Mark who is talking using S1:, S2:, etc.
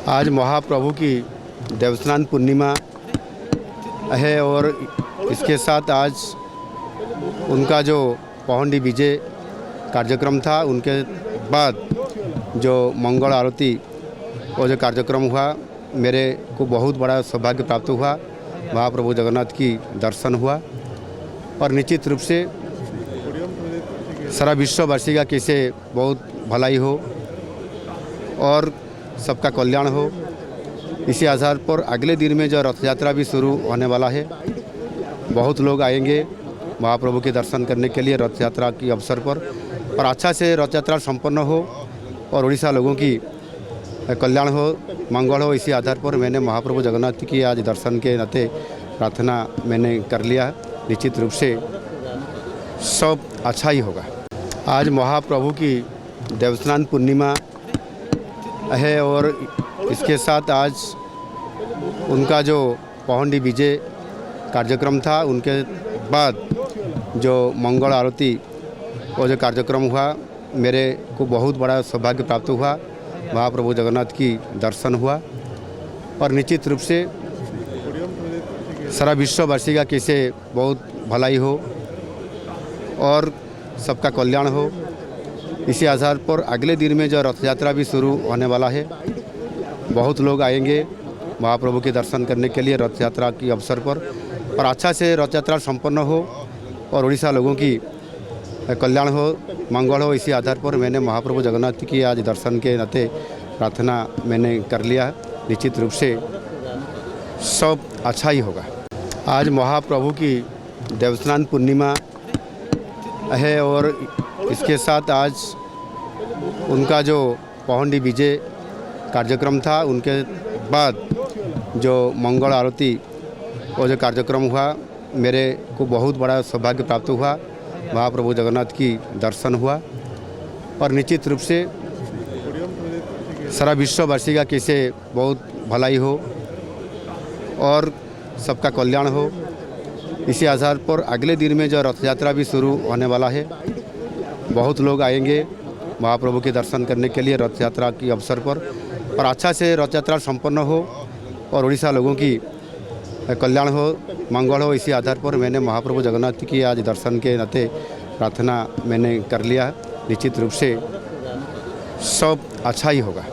S1: आज महाप्रभु की देवस्नान पूर्णिमा है और इसके साथ आज उनका जो पौंडी विजय कार्यक्रम था, उनके बाद जो मंगल आरती और जो कार्यक्रम हुआ, मेरे को बहुत बड़ा सौभाग्य प्राप्त हुआ। महाप्रभु जगन्नाथ की दर्शन हुआ और निश्चित रूप से सारा विश्ववासी का कैसे बहुत भलाई हो और सबका कल्याण हो। इसी आधार पर अगले दिन में जो रथ यात्रा भी शुरू होने वाला है, बहुत लोग आएंगे महाप्रभु के दर्शन करने के लिए रथ यात्रा के अवसर पर, और अच्छा से रथ यात्रा संपन्न हो और उड़ीसा लोगों की कल्याण हो, मंगल हो। इसी आधार पर मैंने महाप्रभु जगन्नाथ की आज दर्शन के नाते प्रार्थना मैंने कर लिया। निश्चित रूप से सब अच्छा ही होगा। आज महाप्रभु की देवस्नान पूर्णिमा है और इसके साथ आज उनका जो पौंडी विजय कार्यक्रम था, उनके बाद जो मंगल आरती और जो कार्यक्रम हुआ, मेरे को बहुत बड़ा सौभाग्य प्राप्त हुआ। महाप्रभु जगन्नाथ की दर्शन हुआ और निश्चित रूप से सारा विश्ववासी का कैसे बहुत भलाई हो और सबका कल्याण हो। इसी आधार पर अगले दिन में जो रथ यात्रा भी शुरू होने वाला है, बहुत लोग आएंगे महाप्रभु के दर्शन करने के लिए रथ यात्रा के अवसर पर, और अच्छा से रथ यात्रा संपन्न हो और उड़ीसा लोगों की कल्याण हो, मंगल हो। इसी आधार पर मैंने महाप्रभु जगन्नाथ की आज दर्शन के नाते प्रार्थना मैंने कर लिया। निश्चित रूप से सब अच्छा ही होगा। आज महाप्रभु की देवस्नान पूर्णिमा है और इसके साथ आज उनका जो पौंडी विजय कार्यक्रम था, उनके बाद जो मंगल आरती और जो कार्यक्रम हुआ, मेरे को बहुत बड़ा सौभाग्य प्राप्त हुआ। महाप्रभु जगन्नाथ की दर्शन हुआ और निश्चित रूप से सारा विश्ववासी का कैसे बहुत भलाई हो और सबका कल्याण हो। इसी आधार पर अगले दिन में जो रथ यात्रा भी शुरू होने वाला है, बहुत लोग आएंगे महाप्रभु के दर्शन करने के लिए रथ यात्रा के अवसर पर, और अच्छा से रथ यात्रा संपन्न हो और उड़ीसा लोगों की कल्याण हो, मंगल हो। इसी आधार पर मैंने महाप्रभु जगन्नाथ की आज दर्शन के नाते प्रार्थना मैंने कर लिया। निश्चित रूप से सब अच्छा ही होगा।